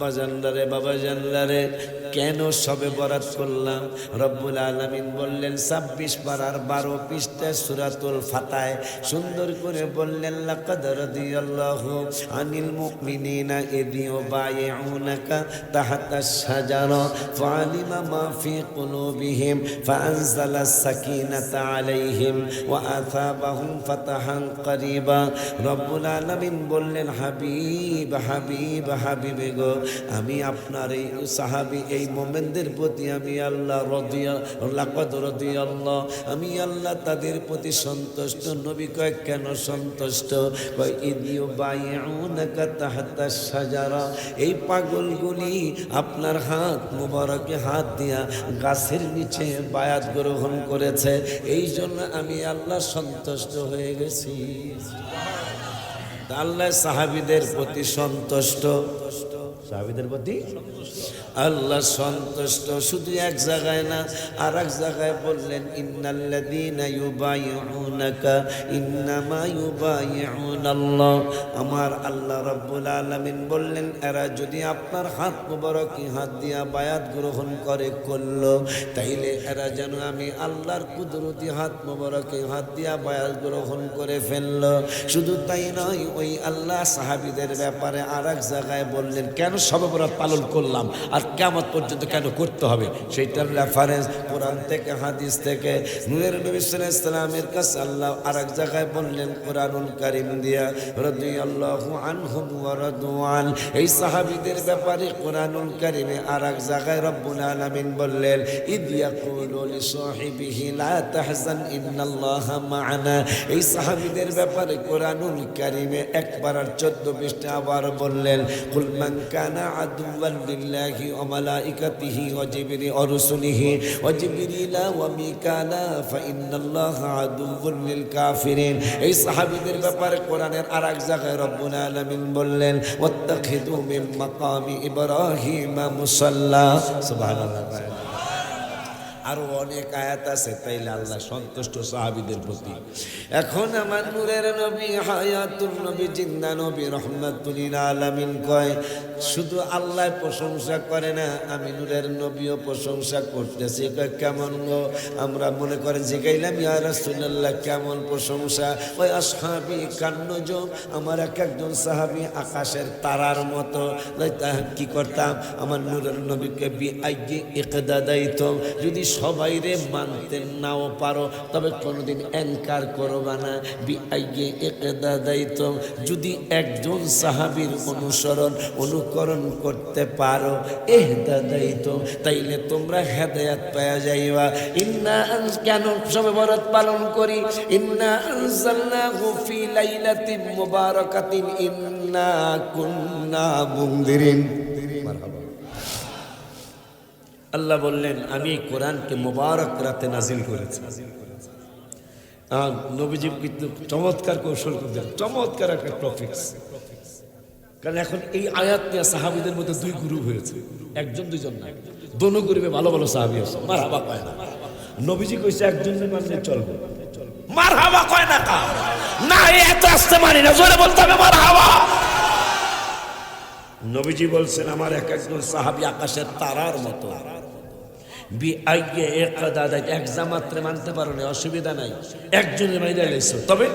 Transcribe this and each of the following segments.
বাজানদারে বাবা জানলারে কেন সবে বরাত করলাম? রব্বুল আলামিন বললেন 26 পারার 12 পৃষ্ঠা সূরাতুল ফাতায় সুন্দর করে বললেন লাকাদ রাদিয়াল্লাহু আনিল মুমিনিনা ইয ইউবাইউনাকা তাহতাশ শাজারা ফাআলিমা মা ফি কুলুবিহিম ফাআনজালাস সাকিনাতা আলাইহিম ওয়া আসাবাহুম ফাতাহান করিবা। রব্বুল আলামিন বললেন হাবিব হাবিব হাবিবে গো, আমি আপনার এই সাহাবী এই মোমেনদের প্রতি আমি আল্লাহ রাদিয়াল্লাহ আমি আল্লাহ তাদের প্রতি সন্তুষ্ট। নবী কয় কেন সন্তুষ্ট? কয় ইদিও বাইউনাকা তাহতাশ শাজারা, এই পাগলগুলি আপনার হাত মুবারকে হাত দিয়া গাছের নিচে বায়াত গ্রহণ করেছে, এই জন্য আমি আল্লাহ সন্তুষ্ট হয়ে গেছি। আল্লাহ সাহাবীদের প্রতি সন্তুষ্ট, সাহাবীদের প্রতি আল্লাহ সন্তুষ্ট। শুধু এক জায়গায় না, আর এক জায়গায় বললেন ইন্নাল্লাযীনা ইউবাইউনাকা ইন্নামা ইউবাইউনাল্লাহ। আমার আল্লাহ রাব্বুল আলামিন বললেন এরা যদি আপনার হাত মুবারকে হাত দিয়া বায়াত গ্রহণ করে করলো, তাইলে এরা যেন আমি আল্লাহর কুদরতি হাত মুবারকে হাত দিয়া বায়াত গ্রহণ করে ফেললো। শুধু তাই নয়, ওই আল্লাহ সাহাবীদের ব্যাপারে আর এক জায়গায় বললেন কেন শবে বরাত পালন করলাম আর কিয়ামত পর্যন্ত কেন করতে হবে, সেইটার রেফারেন্স কোরআন থেকে হাদিস থেকে। নূরের নবী সাল্লাল্লাহু আলাইহি ওয়াসাল্লামের কাছে আল্লাহ আরেক জায়গায় বললেন কোরআনুল কারীম দিয়া রাদিয়াল্লাহু আনহুম ওয়া রাদওয়ান। এই সাহাবীদের ব্যাপারে কোরআনুল কারীমে আরেক জায়গায় রব্বুল আলামিন বললেন ইদ ইয়াকুলু লিসাহিবিহি লা তাহজান ইন্নাল্লাহা মা'ানা। এই সাহাবীদের ব্যাপারে কোরআনুল কারীমে একবার আর 14 পৃষ্ঠা আবার বললেন কুল মান কানা আদুওয়ান লিল্লাহি ওয়া মালাইকাতিহি ওয়া জিবরিল ওয়া রুসুলিহি ওয়া জিবরিলা ওয়া মিকালা ফা ইন্নাল্লাহা আদুওয়ান লিল কাফিরিন। এই সাহাবীদের ব্যাপারে কোরআনের আরেক জায়গায় রব্বুল আলামিন বললেন ওয়াত্তাখিযু মিন মাকামি ইব্রাহিমা মুসাল্লা। সুবহানাল্লাহ। আরো অনেক আয়াত আছে, তাইলে আল্লাহ সন্তুষ্ট সাহাবীদের প্রতি। এখন আমার নূরের নবী হায়াতুল নবী জিন্দা নবী রহমাতুল লিল আলামিন কয় শুধু আল্লাহ প্রশংসা করে না, আমি নূরের নবীও প্রশংসা করতেছি। কয় কেমন গো? আমরা মনে করেন জিগাইলাম ইয়া রাসূলুল্লাহ কেমন প্রশংসা? ওই আসহাবী কান্নজম, আমার একজন সাহাবী আকাশের তারার মতো। কি করতাম? আমার নূরের নবীকে বিআইয়ি ইকদাদাইতুম, যদি সবাই রে মানতে নাও পারো তবে কোনোদিন এনকার করবা না। বিআইয়ি ইকদাদাইতুম, যদি একজন সাহাবীর অনুকরণ করতে পারো ইহদাদাইতুম, তাইলে তোমরা হেদায়েত পেয়ে যাইবা। ইন্না কেন সবে বরাত পালন করি? ইন্না আনজালনাহু ফি লাইলাতিন মুবারাকাতিন ইন্না কুন্না মুনদিরিন। আল্লাহ বললেন আমি কোরআনকে মুবারক রাতে নাজিল করেছি। নবীজি কিন্তু চমৎকার কৌশল করলেন, চমৎকার একটা টপিকস। কারণ এখন এই আয়াত নিয়ে সাহাবীদের মধ্যে দুই গ্রুপ হয়েছে, একজন দুইজন না, দোনো গ্রুপে ভালো ভালো সাহাবী আছে। মারহাবা কয় না, নবীজি কইছে একজনের মানলে চলবে, মারহাবা কয় না কা না, এত আসতে মানি না, জোরে বলতে হবে মারহাবা। নবীজি বলছেন আমার একজন সাহাবী আকাশের তারার মতো। এক জামাত্রে মানতে পারো না, অসুবিধা নাই, একজনের মাইনে লাইছো, তবে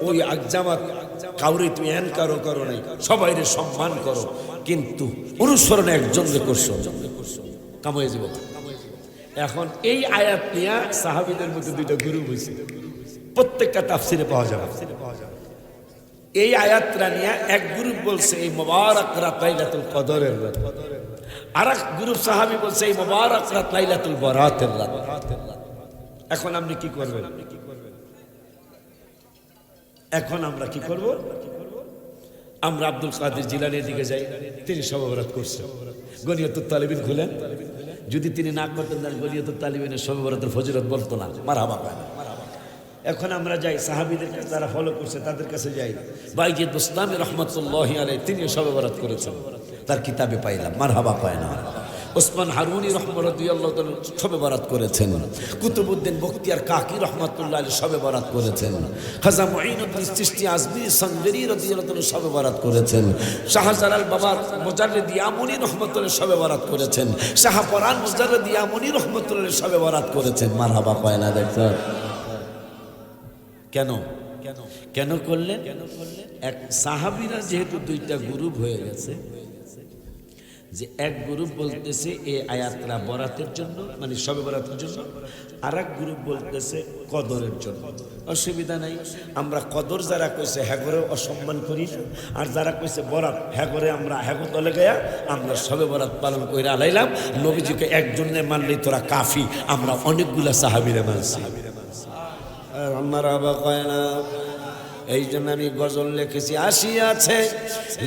ওই এক জামাত কাউরে তুমি এনকারও করো নাই, সবাই সম্মান করো, কিন্তু অনুসরণে একজনকে করছো, কাম হয়ে যাব। এখন এই আয়াত নিয়ে সাহাবীদের মধ্যে দুইটা গ্রুপ হয়েছে, প্রত্যেকটা তাফসিরে পাওয়া যাবে। এই আয়াতটা নিয়ে এক গ্রুপ বলছে এই মুবারক রাত লাইলাতুল কদরের রাত, আর এক গ্রুপ সাহাবী বলছে এই মুবারক রাত লাইলাতুল বরাতের রাত। এখন আপনি কি করবেন? এখন আমরা কি করব? আমরা আব্দুল কাদের জিলানীর দিকে যাই, তিনি শবে বরাত করছেন, গনিয়াতুত তালিবিন খুলেন, যদি তিনি না করতেন তাহলে গনিয়াতুত তালিবিনের শবে বরাতের ফজিলত বলতো না, মারহাবা পায় না। এখন আমরা যাই সাহাবীদের কাছে, যারা ফলো করছে তাদের কাছে যাই, বাইজিদ বুস্তামি রহমাতুল্লাহি আলাইহি তিনি শবে বরাত করেছেন, তার কিতাবে পাইলাম, মারহাবা পায় না। ওসমান হারুনি রাদিয়াল্লাহু তাআলা শবে বরাত করেছেন, কুতুবউদ্দিন বখতিয়ার কাকি রাহমাতুল্লাহ আলাইহি শবে বরাত করেছেন, খাজা মুঈনুদ্দিন চিশতি আজমি সঞ্জরি রাদিয়াল্লাহু তাআলা শবে বরাত করেছেন, শাহজালাল বাবা মুজাররিদ ইয়ামুনি রাহমাতুল্লাহ শবে বরাত করেছেন, শাহপরান মুজাররিদ ইয়ামুনি রাহমাতুল্লাহ শবে বরাত করেছেন। মারহাবা কয় না দেখছেন? কেন কেন করলেন? এক সাহাবীরা যেহেতু দুইটা গ্রুপ হয়ে গেছে, যে এক গ্রুপ বলতেছে এই আয়াতরা বরাতের জন্য, মানে শবে বরাতের জন্য, আর এক গ্রুপ বলতেছে কদরের জন্য। অসুবিধা নাই, আমরা কদর যারা কইছে হ্যাগরে অসম্মান করি না, আর যারা কইছে বরাত হ্যাগরে আমরা হ্যাগো দলে গেয়া আমরা শবে বরাত পালন কইরা আলাইলাম। নবীজিকে একজনে মানলেই তোরা কাফি, আমরা অনেকগুলা সাহাবীরা মানছি। আমার বাবা কয় না, এই জন্য আমি গজল লিখেছি, আসিয়াছে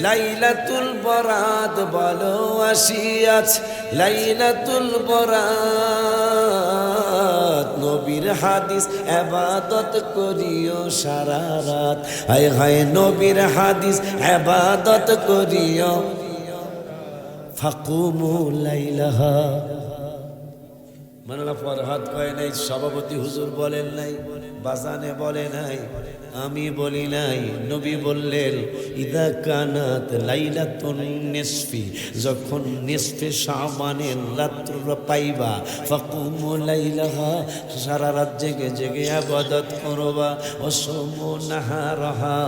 লাইলাতুল বরাত, বলো আসিয়াছে লাইলাতুল বরাত, নবীর হাদিস ইবাদত করিও সারা রাত, হায় হায় নবীর হাদিস ইবাদত করিও, ফাকুমু লাইলাহা। মাওলানা ফরহাদ কয় নাই, সভাপতি হুজুর বলেন নাই, বাজানে বলে নাই, আমি বলি নাই, নবী বললেন ইদা কানাত লাইলাতুন নিসফি, যখন নিসফে শাবানের রাত্র পাইবা, ফাকুমু লাইলাহা, সারা রাত জেগে জেগে ইবাদত করবা, ওয়াসুমু নাহারাহা,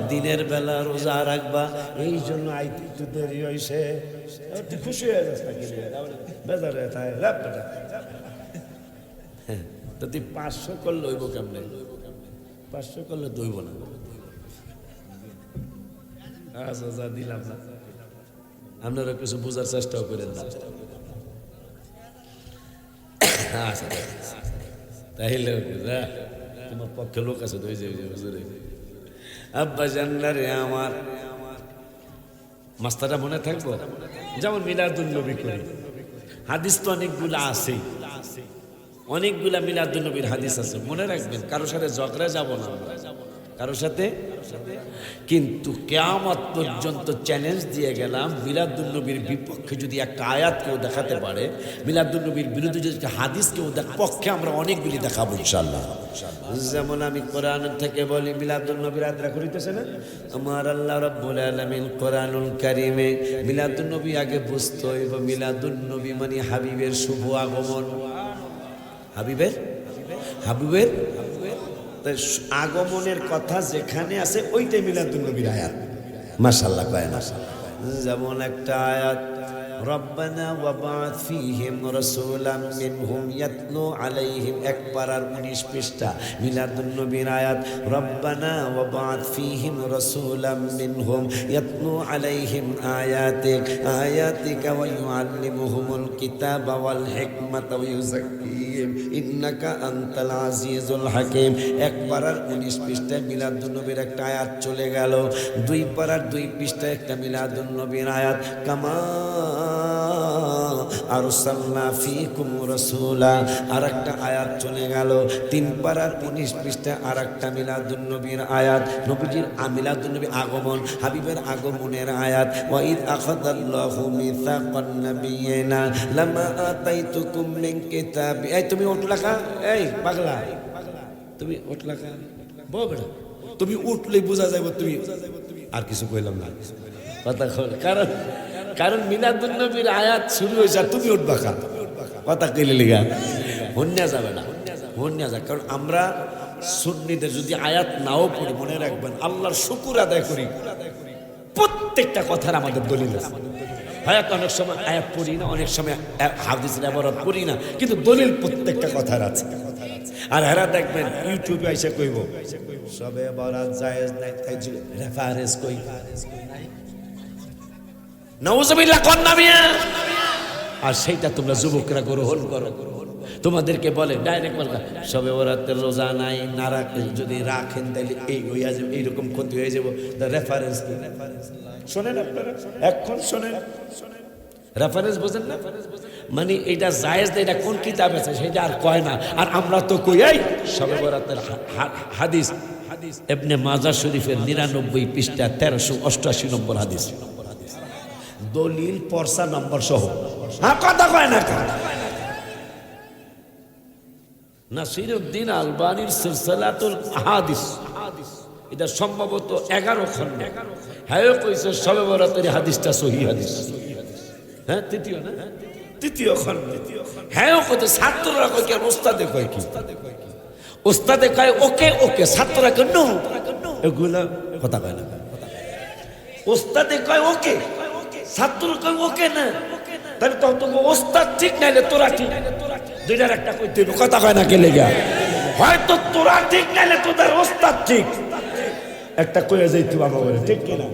দিনের বেলা রোজা রাখবা। এই জন্য আইতে একটু দেরি হইছে, তুই খুশি হয়ে যাস নাকি? বেজার থাকে লাভ বেটা, তো তুই 500 করলে হইব কেমনে? 500 করলে দইব না। আচ্ছা যা দিলাম না, আপনারা কিছু বোঝার চেষ্টাও করেন না। আচ্ছা তাইলে তোমার পক্ষে লোক আছে তো, হুজুরে আব্বা জান্নারে আমার মাস্টারটা মনে থাকবো, যেমন মিলাদুন নবী করি, হাদিস তো অনেকগুলা আছেই, অনেকগুলা মিলাদুন নবীর হাদিস আছে, মনে রাখবেন। কারোর সাথে ঝগড়া যাব না, কারোর সাথে, কিন্তু কিয়ামত পর্যন্ত চ্যালেঞ্জ দিয়ে গেলাম, মিলাদুন নবীর বিপক্ষে যদি একটা আয়াত কেউ দেখাতে পারে, মিলাদুন নবীর বিরুদ্ধে যদি একটা হাদিস কেউ পক্ষে, আমরা অনেকগুলি দেখাবো ইনশাআল্লাহ। যেমন আমি কোরআন থেকে বলি, মিলাদুন নবীর আয়াতরা করিতেছে না আমার আল্লাহ রাব্বুল আলামিন কোরআনুল কারীমে, মিলাদুন নবী আগে বুঝতে হইব, মিলাদুন নবী মানে হাবিবের শুভ আগমন, হাবিবের আগমনের কথা যেখানে আছে ওইটাই মিলাদুন নবীর আয়াত। মাশাআল্লাহ কয় না? যেমন একটা আয়াত, রব্বানা ওয়াবা'আথ ফীহিম রাসূলাম মিনহুম ইয়াতলু আলাইহিম, এক পারার 19 পৃষ্ঠা মিলাদুন নবীর আয়াত, রব্বানা ওয়াবা'আথ ফীহিম রাসূলাম মিনহুম ইয়াতলু আলাইহিম আয়াতিকা ওয়া ইউআল্লিমুহুমুল কিতাবা ওয়াল হিকমাতা ওয়া ইউযাক্কিহিম ইন্নাকা আনতাল আজিজুল হাকীম। এক পারার 19 পৃষ্ঠায় মিলাদুন নবীর একটা আয়াত চলে গেল, 2 পারার 2 পৃষ্ঠায় একটা মিলাদুন নবীর আয়াত, কামা আরসালনা ফীকুম রাসূলা, আরেকটা আয়াত চলে গেল, 3 পারার 19 পৃষ্ঠায় আরেকটা মিলাদুন নবীর আয়াত, নবীজির মিলাদুন নবী আগমন, হাবিবের আগমনের আয়াত, ওয়া ইয আখাযাল্লাহু মিসাকান নাবিয়িনা লামা আতাইতুকুম মিন কিতাবি। এই তুমি উঠলাকা, এই পাগলা তুমি উঠলাকা, বড় তুমি উঠলেই বোঝা যাবে তুমি, আর কিছু কইলাম না কথা, কারণ মিলাদুন নবীর আয়াত শুরু হয়েছে আর তুমি উঠবা খা, কথা কইলে লিগা হন্যা যাবে না, হন্যা যাক। কারণ আমরা সুন্নিদের যদি আয়াত নাও পড়ি, মনে রাখবেন আল্লাহর শুকর আদায় করি, প্রত্যেকটা কথার আমাদের দলিল আছে। হয়তো অনেক সময় আয়াত পড়ি না, অনেক সময় হাদিসের ইবারত পড়ি না, কিন্তু দলিল প্রত্যেকটা কথার আছে। আর হেরা দেখবেন ইউটিউবে আইসা কইব সবে বরাত জায়েজ নাই, তাই রেফারেন্স কই নাউজুবিল্লাহ কোন নামিয়া, আর সেইটা তোমরা যুবকরা গ্রহণ করো, তোমাদেরকে বলে ডাইরেক্ট বলকা সবে বরাতের রোজা নাই, না রাখলে যদি রাখেন তাহলে এই হইয়া যাবে, এইরকম ক্ষতি হয়ে যাবো। রেফারেন্স কি? শোনেন আপনারা, এখন শোনেন, রেফারেন্স বোঝেন না, মানে এটা জায়েজ না, এটা কোন কিতাব আছে সেটা আর কয় না। আর আমরা তো কই এই সবে বরাতের হাদিস ইবনে মাজাহ শরীফের 99 পৃষ্ঠা 1388 নম্বর হাদিস, দলিল পর্সা নম্বর সহ। হ্যাঁ, কথা কয় না কেন? নাসিরউদ্দিন আলবানীর সিলসিলাতুল আহাদিস, এটা সম্ভবত 11 খন্ড। হ্যাঁ কইছে শবে বরাতের হাদিসটা সহিহ হাদিস। হ্যাঁ, তৃতীয় খন্ড। হ্যাঁ কইতে ছাত্ররা কয় কি আর ওস্তাদে কয় কি? ওস্তাদে কয় ওকে ওকে, ছাত্ররা কয় নো। এগুলা কথা কয় না। ওস্তাদে কয় ওকে, ছাত্র কয় ওকে না। তাহলে তখন তো ওস্তাদ ঠিক নাইলে তোরা ঠিক, দুইটার একটা কইতে হবে। কথা কয় না কে লেগা? হয়তো তোরা ঠিক নাইলে তোদের ওস্তাদ ঠিক, একটা কয়ে যাইতে আমাকে, ঠিক কিনা?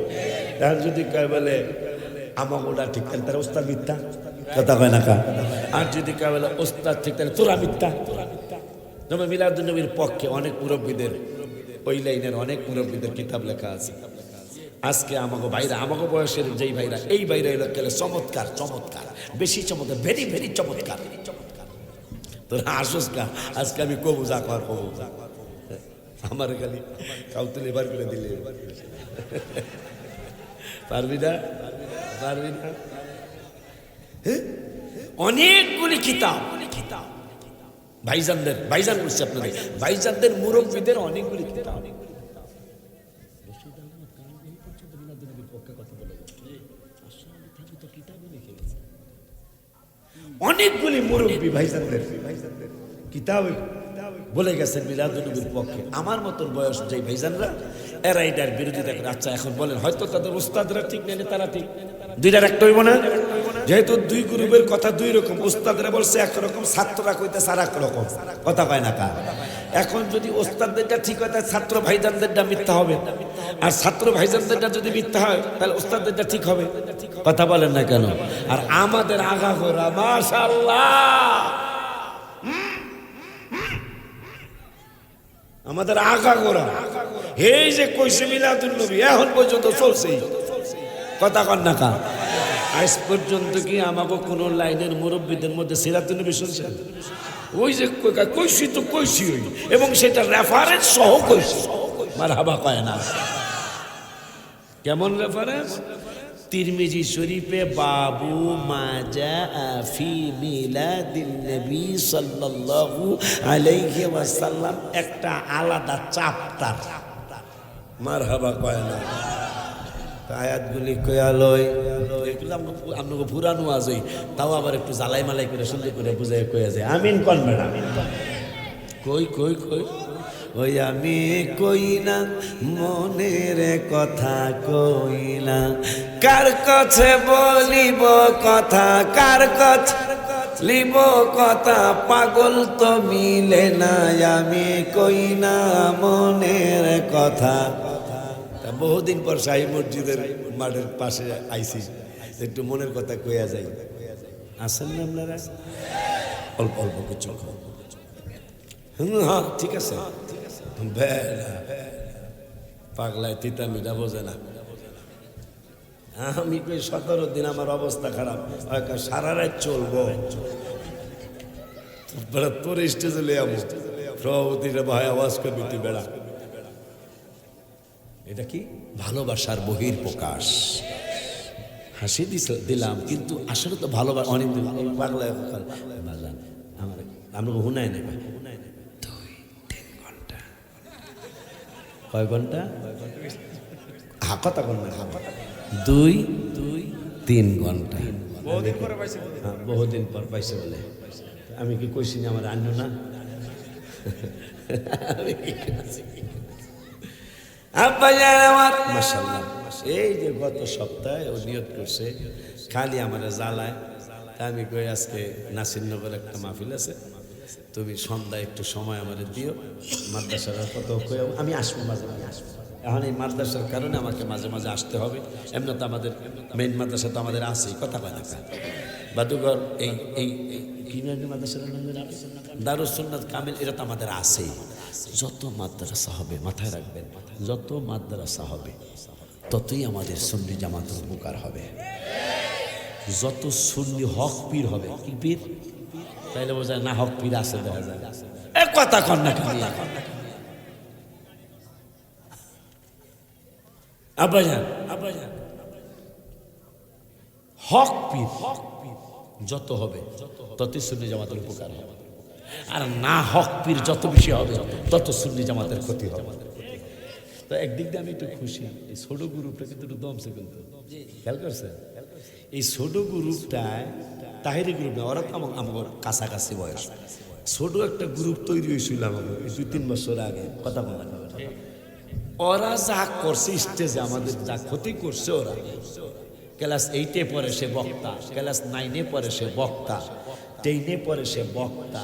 তার যদি কয় বলে আমাকে ওটা ঠিক, তাহলে তার ওস্তাদ মিথ্যা। কথা কয় না কা? আর যদি কয় বলে ওস্তাদ ঠিক, তাহলে তোরা মিথ্যা। যেমন মিলাদুন নবীর পক্ষে অনেক মুরব্বীদের, ওই লাইনের অনেক মুরব্বীদের কিতাব লেখা আছে। আজকে আমাকে ভাইরা, আমাকে বয়সের যেই ভাইরা, এই ভাইরা এলো গেলে চমৎকার চমৎকার, বেশি চমৎকার, ভেরি ভেরি চমৎকার। তোরা আসোস কা? আজকে আমি কবু যা কর কবু, আমার খালি কাউতুল এবার করে দিলে পারবি না, পারবি না। অনেকগুলি কিতাব ভাইজানদের, ভাইজান বলছি আপনাদের, ভাইজানদের মুরব্বীদের অনেকগুলি কিতাব। অনেকগুলি মুরব্বী ভাইজানদের কিতাব বলে গেছেন মিলাদুন নবীর পক্ষে। আমার মতন বয়স যে ভাইজানরা, এরা এটার বিরোধিতা করে। আচ্ছা এখন বলেন, হয়তো তাদের উস্তাদরা ঠিক নেই, তারা ঠিক, দুইটার একটা হইব না? যেহেতু দুই গ্রুপের কথা দুই রকম, উস্তাদরা বলছে একরকম, ছাত্ররা কইতেছে আর এক রকম। কথা কয় না কা? এখন যদি ওস্তাদদেরটা ঠিক হয়, তাহলে ছাত্র ভাইজানদেরটা মিথ্যা হবে, আর ছাত্র ভাইজানদেরটা যদি মিথ্যা হয়, তাহলে ওস্তাদদেরটা ঠিক হবে। কথা বলেন না কেন? আর আমাদের আগাগোড়া মাশাআল্লাহ, আমাদের আগাগোড়া এই যে কইছে মিলাদুন নবী এখন পর্যন্ত চলছেই। কথা কন না কা? আজ পর্যন্ত কি আমাকে কোন লাইনের মুরব্বীদের মধ্যে সিরাতুন নবী শুনছেন? ওই যে কইছি তো কইছি, এবং সেটা রেফারেন্স সহ কইছি। মারহাবা কয় না? কেমন রেফারেন্স? তিরমিজি শরীফে বাবু মাজা ফি মিলাদিন নবী সাল্লাল্লাহু আলাইহি ওয়াসাল্লাম, একটা আলাদা চ্যাপ্টার। মারহাবা কয় না? আয়াতগুলি কয়ালয় এগুলো আপনাকে পুরানো আজই, তাও আবার একটু জ্বালাই মালাই করে সুন্দর করে বুঝাই কয়ে যায়। আমিন কোন ম্যাডাম? কই কই কই ওই আমি কই না মনের কথা কই না, কার কাছে বলিব কথা, কার কাছে লিব কথা, পাগল তো মিলে না, আমি কই না মনের কথা। বহুদিন পর শাহী মসজিদের মাঠের পাশে আইছি, একটু মনের কথা কইয়া যাই। আসেন না আপনারা? অল্প অল্প কিছু। হ্যাঁ ঠিক আছে। পাগলায় তিতা মিঠা বোঝে না। আমি কই 17 দিন আমার অবস্থা খারাপ, সারা রাত চলবো, তোর স্টেজে লইয়া সভাপতিরা ভাই আওয়াজ করবি তুই বেড়া। এটা কি ভালোবাসার বহির প্রকাশ। হাসি দিলাম, কিন্তু আসলে তো ভালোবাসা অনেক পাগলা। আমরা হুনাই নেই 2-3 ঘন্টা। কয় ঘন্টা? কথা কন না, 2-3 ঘন্টা। বহুদিন পর পাইছে বলে। আমি কি কইছি না আমার আন্য না? মাশাআল্লাহ, এই যে গত সপ্তাহে ও নিয়ত করছে খালি আমার জ্বালায়। আমি কই আজকে নাসিরনগর একটা মাহফিল আছে, তুমি সন্ধ্যায় একটু সময় আমাদের দিও, মাদ্রাসার কত আমি আসবো, মাঝে মাঝে আসবো। এখন এই মাদ্রাসার কারণে আমাকে মাঝে মাঝে আসতে হবে। এমনি তো আমাদের মেইন মাদ্রাসা তো আমাদের আছেই। কথা কয় না বাদুঘর, এই এই কি মাদ্রাসার নাম দারুস সুন্নাত কামিল, এটা তো আমাদের আছেই। যত মাদ্রাসা হবে মাথায় রাখবেন, যত মাদ্রাসা হবে ততই আমাদের সুন্নি জামাতের উপকার হবে। যত সুন্নি হক পীর হবে, কি পীর তাইলে বোঝায় না হক পীর আছে, দেখা যায় এ কথা কন না খালি। আব্বাজান হক পীর যত হবে ততই সুন্নি জামাতের উপকার হবে, আর না হক পীর যত বেশি হবে তত সুন্নি জামাতের ক্ষতি হবে। তো একদিক দিয়ে আমি একটু খুশি, এই ছোট গ্রুপটা কিন্তু একটু দমছে, কিন্তু খেয়াল করছে এই ছোট গ্রুপটায় তাহিরি গ্রুপ না, ওরা তো আমার কাছাকাছি বয়স, ছোট একটা গ্রুপ তৈরি হয়েছিল আমাদের 2-3 বছর আগে। কথা বলা, ওরা যা করছে স্টেজে আমাদের যা ক্ষতি করছে, ওরা ক্লাস 8-এ পড়ে সে বক্তা, ক্লাস 9-এ পড়ে সে বক্তা, 10-এ পড়ে সে বক্তা,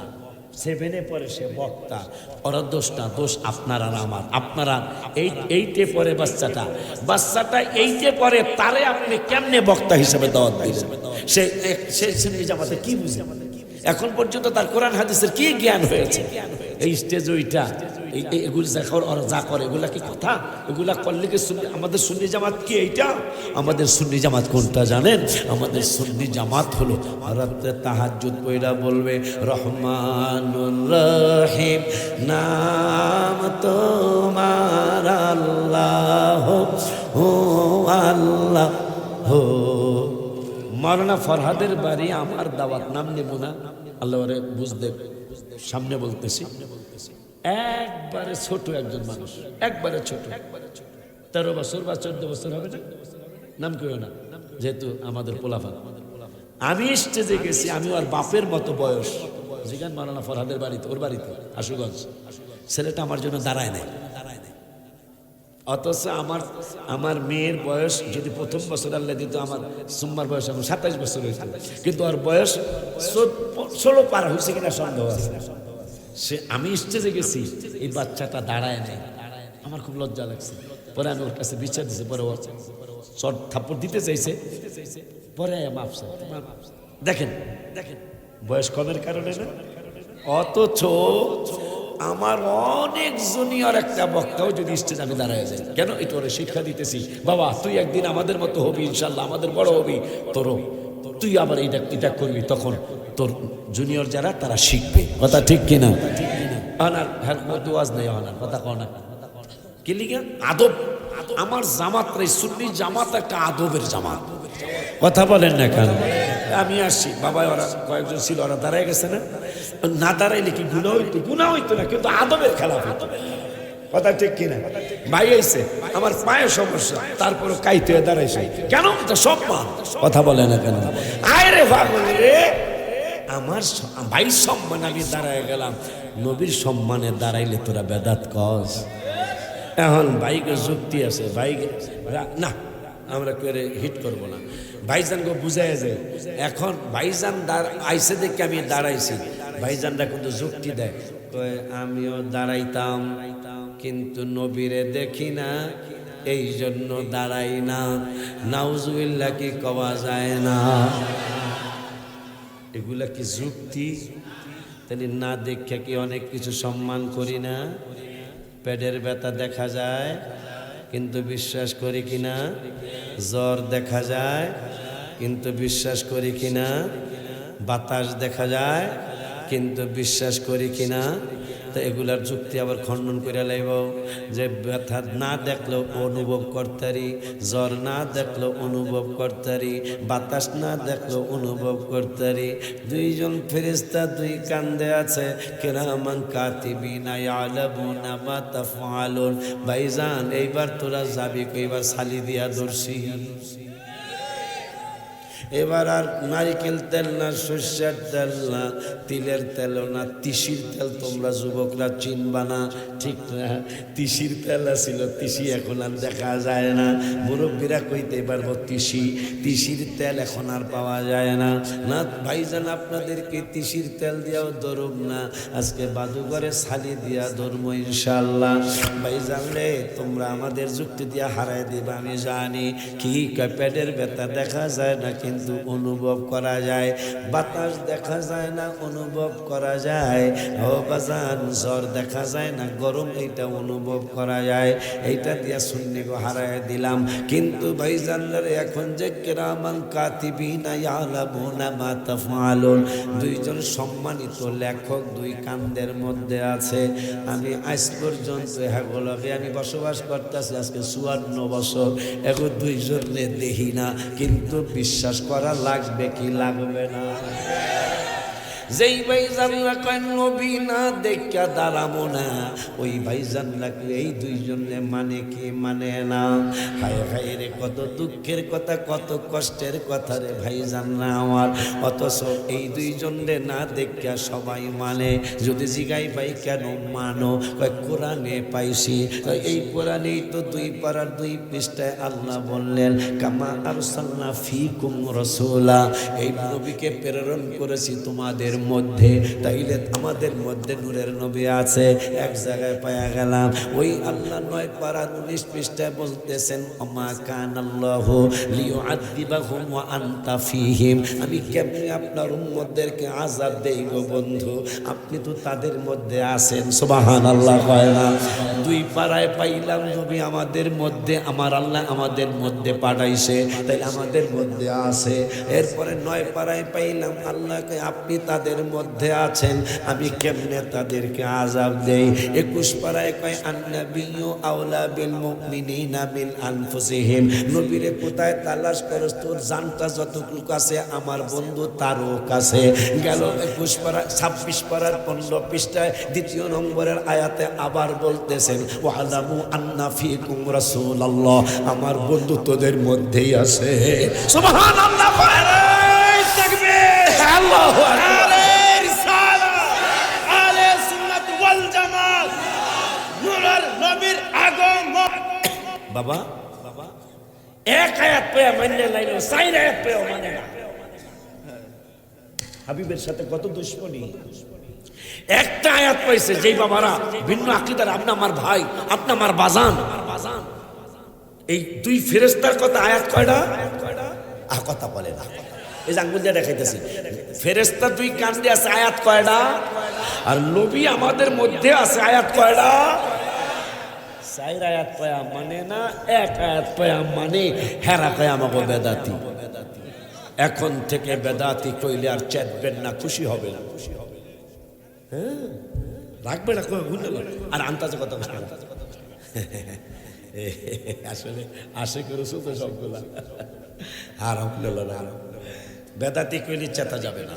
7-এ পড়ে সে বক্তা। ওরা দোষ না, দোষ আপনার আর আমার। আপনারা 8-এ পড়ে বাচ্চাটা 8-এ পড়ে, তারে আপনি কেমনে বক্তা হিসেবে দাওয়াত দিবেন? সে সুন্নি জামাতে কি বুঝে? এখন পর্যন্ত তার কোরআন হাদিসের কি জ্ঞান হয়েছে? এই স্টেজ ওইটা এগুলি ওরা যা করে এগুলা কি কথা? এগুলা করলে কি আমাদের সুন্নি জামাত কি এইটা? আমাদের সুন্নি জামাত কোনটা জানেন? আমাদের সুন্নি জামাত হলো রাতে তাহাজ্জুদ পড়া বলবে রহমানুর রহিম নাম তোমার আল্লাহ ও আল্লাহ হো। মাওলানা ফরহাদের বাড়ি আমার দাওয়াত, নাম নেব না, আল্লাহ ওরে বুঝতে সামনে বলতেছি। একবারে ছোট একজন মানুষ, একবারে ছোট, 13 বছর বা 14 বছর হবে না, নাম কেউ না, যেহেতু আমাদের পোলাফান। আমি স্টেজে গেছি, আমি ওর বাপের মতো বয়স, যেখানে মাওলানা ফরহাদের বাড়িতে, ওর বাড়িতে আশুগঞ্জ। ছেলেটা আমার জন্য দাঁড়ায় নাই, অথচ আমার মেয়ের বয়স যদি প্রথম বছর আল্লাহ দিত, আমার সুম্মার বয়স এখন 27 বছর হয়েছে, কিন্তু ওর বয়স 16 পার হয়েছে কিনা সন্দেহ আছে। আমি স্টেজে গেছি, এই বাচ্চাটা দাঁড়ায় নাই, আমার খুব লজ্জা লাগছে। পরে আমি ওর কাছে বিচার দিছি, পরে ও চট থাপ্পড় দিতে চাইছে, পরে মাপছে। দেখেন বয়স কমের কারণে না, অথচ আমার অনেক জুনিয়র একটা বক্তাও যদি স্টেজ আমি দাঁড়ায় যাই, কেন? এটা ওরা শিক্ষা দিতেছি, বাবা তুই একদিন আমাদের মতো হবি, ইনশাল্লাহ আমাদের বড় হবি, তুই আবার এটা করবি, তখন তোর জুনিয়র যারা তারা শিখবে। কথা ঠিক কিনা? আনার হ্যাঁ দোয়াজ নেই, আনার কথা কও না কি লিগা? আদব। আমার জামাত রে সুন্নি জামাত একটা আদবের জামাত। কথা বলেন না কেন? আমি আসছি, বাবা ওরা কয়েকজন ছিল, ওরা দাঁড়ায় গেছে না, না দাঁড়াইলে কি গুনাহ হইতো না, কিন্তু আদবের খেলাফ হইতো। কথা ঠিক কিনা? ভাই আইছে, আমার পায়ে সমস্যা, তারপরে কাইতে দাঁড়াইছে, কেন? এটা সম্মান। কথা বলে না কেন? আয় রে পাগল রে, আমার ভাই সম্মান আমি দাঁড়ায় গেলাম, নবীর সম্মানে দাঁড়াইলে তোরা বেদাত কস। এখন ভাইকে যুক্তি আছে, ভাইকে না আমরা করে হিট করবো না, ভাইজানকে বুঝাই যায়। এখন ভাইজান আইসে দেখে আমি দাঁড়াইছি, ভাইজানরা কিন্তু যুক্তি দেয়, আমিও দাঁড়াইতাম কিন্তু নবীরে দেখি না, এই জন্য দাঁড়াই না। নাউজুবিল্লাহ কি কওয়া যায় না? এগুলা কি যুক্তি? তাহলে না দেখে কি অনেক কিছু সম্মান করি না? পেটের ব্যথা দেখা যায় কিন্তু বিশ্বাস করি কিনা? জ্বর দেখা যায় কিন্তু বিশ্বাস করি কিনা? বাতাস দেখা যায় কিন্তু বিশ্বাস করি কিনা? তো এগুলার যুক্তি আবার খণ্ডন করে লাইব যে ব্যথা না দেখলেও অনুভব করতারি, জ্বর না দেখলেও অনুভব করতারি, বাতাস না দেখলেও অনুভব করতারি। দুইজন ফেরেশতা দুই কান্দে আছে, কিরামান কাতিবিনা ইয়ালামুনা মা তাফআলুন। ভাইজান এইবার তোরা যাবি, কইবার সালি দিয়া ধরছি। এবার আর নারিকেল তেল না, সর্ষের তেল না, তিলের তেলও না, তিসির তেল তোমরা যুবকরা চিনবা না, ঠিক না? তিসির তেল ছিল, তিসি এখন আর দেখা যায় না। মুরব্বীরা কইতে পারবো তিসির তেল এখন আর পাওয়া যায় না। না ভাইজান আপনাদেরকে তিসির তেল দিয়াও ধরুম না, আজকে বাদুঘরে ছালি দিয়া ধরবো ইনশাল্লাহ। ভাইজান রে, তোমরা আমাদের যুক্তি দিয়া হারাই দিবা আমি জানি। কি পেটের ব্যথা দেখা যায় না কিন্তু অনুভব করা যায়, বাতাস দেখা যায় না অনুভব করা যায়, ও বাজান জ্বর দেখা যায় না গরম, এইটা অনুভব করা যায়। এইটা দিয়া সুন্নি গো হারায় দিলাম। কিন্তু ভাইজানরে এখন যে কিরামান কাতিবিনা ইয়ালামুনা মা তাফআলুন, দুইজন সম্মানিত লেখক দুই কান্দের মধ্যে আছে। আমি আজ পর্যন্ত হ্যাগোলকে আমি বসবাস করতেছি আজকে 54 বছর, এখন দুইজনে দেখি না, কিন্তু বিশ্বাস করা লাগবে কি লাগবে না? যেই ভাইজানরা কয় নবী না দেখা দাঁড়াবো না, ওই ভাইজানরা এই দুইজনে মানে কি মানে না? হায় হায় রে, কত দুঃখের কথা, কত কষ্টের কথা রে ভাইজানরা আমার। অথচ এই দুইজনে না দেখা সবাই মানে। যদি জিগাই ভাই কেন মানো? কয় কোরআনে পাইছি। এই কোরআনেই তো 2 পারার 2 পৃষ্ঠায় আল্লাহ বললেন, কামা আরসালনা ফিকুম রাসূলা, এই নবীকে প্রেরণ করেছি তোমাদের মধ্যে। তাইলে আমাদের মধ্যে নূরের নবী আছে। এক জায়গায় পাওয়া গেলাম ওই আল্লাহ 9 পারা 19 পৃষ্ঠায় বলতেছেন, আমা কানাল্লাহু লিউআযিবাহুম ওয়া আনতা ফীহিম, আমি কেমনে আপনার উম্মতদেরকে আযাব দেই গো বন্ধু, আপনি তো তাদের মধ্যে আছেন। সুবহানাল্লাহ কয় না? 2 পারায় পাইলাম নবী আমাদের মধ্যে, আমার আল্লাহ আমাদের মধ্যে পাঠাইছে, তাই আমাদের মধ্যে আছে। এরপরে 9 পারায় পাইলাম আল্লাহকে আপনি তাদের মধ্যে আছেন, আমি কেমনে তাদেরকে আযাব দেই। 21 পারায় কয় আন্নাবিয়্যু আওলা বিল মুমিনিনা মিন আনফুসিহিম, নবীরে কোথায় তালাশ করস, তোর জানটা যতটুকু আছে আমার বন্ধু তারও কাছে। গেল 21 পারা 26 পারার 15 পৃষ্ঠায় 2 নম্বরের আয়াতে আবার বলতেছেন, ওয়ালামু আন্না ফীকুম রাসূলুল্লাহ, আমার বন্ধু তোদের মধ্যেই আছে। সুবহানাল্লাহ, তাকবীর, আল্লাহু আকবার। বাবা বাবা, 1 আয়াত পেয়ে মানে লাইল, 4 আয়াত পেয়ে মানে না। হাবিবের সাথে কত দুশ্মনী। একটা আয়াত পাইছে, যেই বাবারা ভিন্ন আকীদার, আপনি আমার ভাই, আপনি আমার বাজান। এই 2 ফেরেশতার কথা আয়াত কয়টা? আর কথা বলে না। এই যে আঙ্গুল দিয়ে দেখাইতেছি, ফেরেশতা 2 কান দিয়ে আছে, আয়াত কয়টা? আর নবী আমাদের মধ্যে আছে, আয়াত কয়টা? 4 আয়াত পায়া মানে না, 1 আয়াত পায়া মানে। হেরা কয় আমাকে বেদাতি। এখন থেকে বেদাতি কইলে আর চেতবেন না, খুশি হবে না, হ্যাঁ রাখবে না, আর আন্তাজে কথা বলতে আসলে আশে করেছো তো সবগুলা। আর বেদাতি কইলে চেতা যাবে না।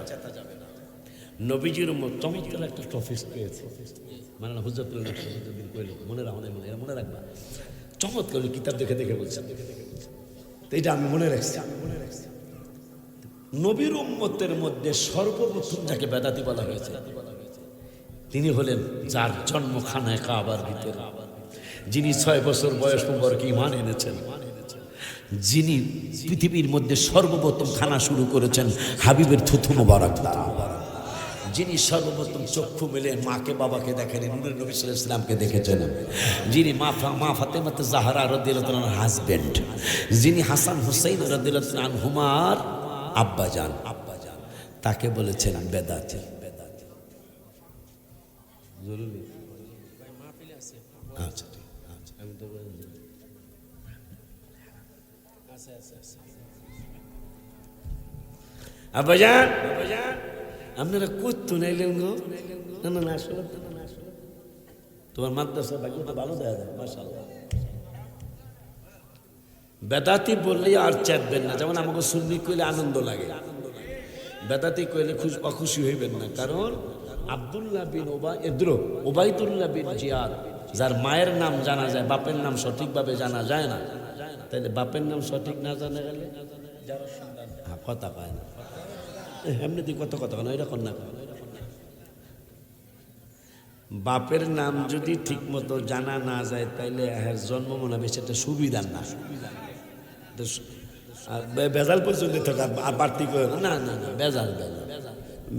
নবীজির চমৎকার একটা টপিক পেয়েছে, মানে না হুজরত কইল, মনে রাখো, মনে রাখবা, চমৎকার কিতাব দেখে দেখে বলছেন, এটা আমি মনে রাখছি। নবীর উম্মতের মধ্যে সর্বপ্রথম যাকে বেদাতি বলা হয়েছে তিনি হলেন যার জন্মখানায় কাবার ভিতরে, যিনি 6 বছর বয়স মুবারক ঈমান এনেছেন, যিনি পৃথিবীর মধ্যে সর্বপ্রথম খানা শুরু করেছেন হাবিবের থুথু মোবারক দ্বারা, যিনি সর্বপ্রথম চক্ষু মেলে মাকে বাবাকে দেখেন, নূরের নবী সাল্লাল্লাহু আলাইহি ওয়াসাল্লামকে দেখেছেন, যিনি মা ফাতেমা জাহরা রাদিয়াল্লাহু আনহার হাজবেন্ড, যিনি হাসান হুসাইন রাদিয়াল্লাহু আনহুমার আব্বাজান, তাকে বলেছেন বেদাতি। জরুরি আচ্ছা ঠিক আছে, আমি তো আব্বাজান আপনারা করতো নাইলেন গো? না না না, আসলে তোমার মাদ্রাসা বাকি তো ভালো দেওয়া যায় মাশাআল্লাহ। বেদাতি বললেই আর চাপবেন না, যেমন আমাকে সুন্নি কইলে আনন্দ লাগে, বেদাতি কইলে অখুশি হইবেন না। কারণ আব্দুল্লাহ বিন ওবাইদুল্লাহ বিন জিয়াদ, যার মায়ের নাম জানা যায়, বাপের নাম সঠিকভাবে জানা যায় না, তাইলে বাপের নাম সঠিক না জানা গেলে কথা পায় না, এমনি তুই কত কথা কেন এরকম না। বাপের নাম যদি ঠিক মতো জানা না যায় তাইলে জন্ম মনে হবে সেটা সুবিধার না, বেজাল পর্যন্ত থাকা আর বাড়তি করে না না না, বেজাল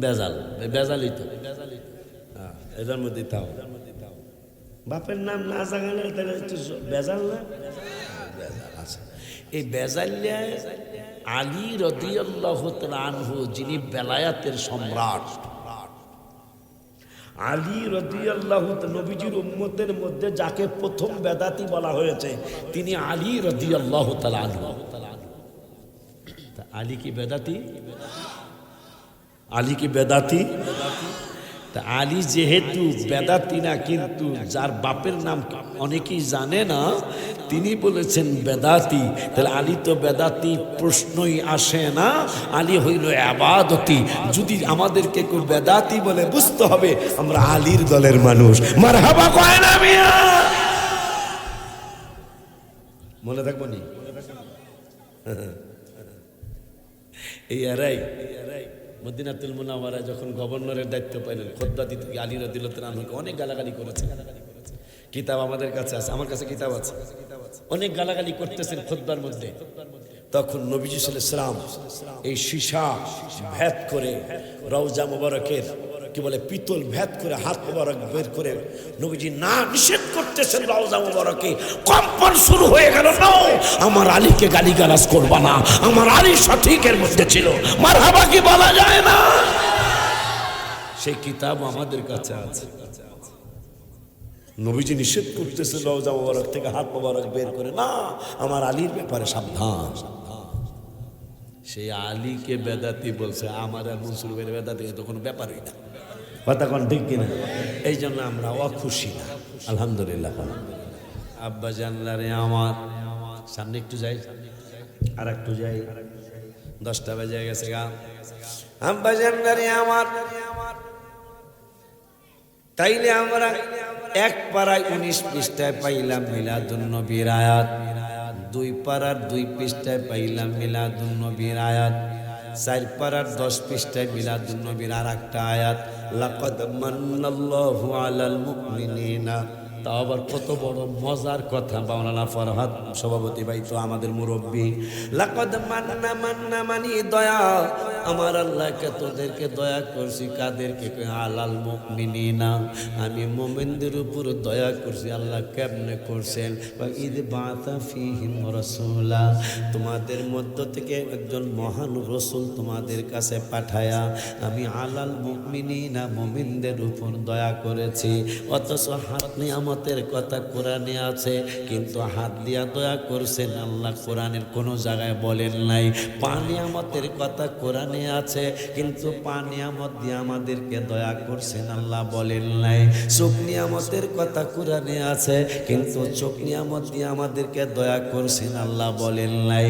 বেজাল বেজালই তো এটার মধ্যে তাও বাপের নাম না জানালে তাহলে একটু বেজাল না, বেজাল আছে। এই বেজাল্লা আলী রাদিয়াল্লাহু তাআলা আনহু, যিনি বেলায়াতের সম্রাট, আলী রাদিয়াল্লাহু তাআলা নবীজির উম্মতের মধ্যে যাকে প্রথম বেদাতি বলা হয়েছে তিনি আলী রাদিয়াল্লাহু তাআলা আনহু। আলী কি বেদাতি? আলী কি বেদাতি? তা আলী যেহেতু বেদাতি না, কিন্তু যার বাপের নাম অনেকেই জানে না, তিনি বলেছেন বেদাতি, তাহলে আলী তো বেদাতি প্রশ্নই আসে না, আলী হইল ইবাদতি। যদি আমাদেরকে কেউ বেদাতি বলে, বুঝতে হবে আমরা আলীর দলের মানুষ। মারহাবা কয় না মিয়া, মনে থাকবো নি? এই এরাই মদিনাতুল মুনাওয়ারায় যখন গভর্নরের দায়িত্ব পাইলেন, খুতবা দিতে গিয়ে আলী রাদিয়াল্লাহু তাআলা আনহুকে অনেক গালাগালি করেছে। কিতাব আমাদের কাছে আছে, আমার কাছে কিতাব আছে, অনেক গালাগালি করতেছেন খুতবার মধ্যে। তখন নবীজি সাল্লাল্লাহু আলাইহি ওয়াসাল্লাম এই সীসা ভেদ করে, রওজা মুবারকের কি বলে পিতল ভেদ করে, হাত মুবারক বের করে নবীজি না নিষেধ করতেছেন, রওজা মুবারকে কম্পন শুরু হয়ে গেল। না, আমার আলীকে গালিগালাজ করবা না, আমার আলী সঠিকের মধ্যে ছিল। মারহাবা কি বলা যায় না? সেই কিতাব আমাদের কাছে আছে। নবীজি নিষেধ করতেছেন রওজা মুবারক থেকে হাত মুবারক বের করে, না, আমার আলীর ব্যাপারে সাবধান। সেই আলীকে বেদাতি বলছে, আমার আর মনসুর ভাইয়ের বেদাতি তো কোনো ব্যাপারই না। কথা কোন ঠিক কিনা? এই জন্য আমরা অখুশি না, আলহামদুলিল্লাহ। আব্বা জানলারে আমার সামনে একটু যাই, আর একটু যাই, 10টা বেজে গেছে গা। আব্বা জানলারে আমার, তাইলে আমরা এক পাড়ায় 19 পৃষ্ঠায় পাইলাম মিলাদুন নবীর আয়াত, 2 পাড়ার 2 পৃষ্ঠায় পাইলাম মিলাদুন নবীর আয়াত, 4 পাড়ার 10 পৃষ্ঠায় মিলাদুন নবীর আর একটা আয়াত, লাকাদ মান্নাল্লাহু আলাল মুমিনিনা। তা আবার কত বড় মজার কথা, মাওলানা ফরহাদ সভাপতি ভাই তো আমাদের মুরব্বী। লাকাদ মান্না, মান্না মানি দয়া, আমার আল্লাহকে তোদেরকে দয়া করছি। কাদেরকে? আলাল মুমিনিনা, আমি মুমিনদের উপর দয়া করছি। আল্লাহ কেমনে করছেন? ঈদ বাতা ফিহিম রাসূলা, তোমাদের মধ্য থেকে একজন মহান রসুল তোমাদের কাছে পাঠায়া আমি আলাল মুমিনিনা, মুমিনদের উপর দয়া করেছি। অথচ হাত নিয়ামতের কথা কোরআনে আছে, কিন্তু হাত দিয়া দয়া করছেন আল্লাহ কোরআনের কোনো জায়গায় বলেন নাই। পা নিয়ামতের কথা কোরআনে আছে, কিন্তু পা নিয়ামত দিয়ে আমাদেরকে দয়া করছেন আল্লাহ বলেন নাই। চোখ নিয়ামতের কথা কোরআনে আছে, কিন্তু চোখ নিয়ামত দিয়ে আমাদেরকে দয়া করছেন আল্লাহ বলেন নাই।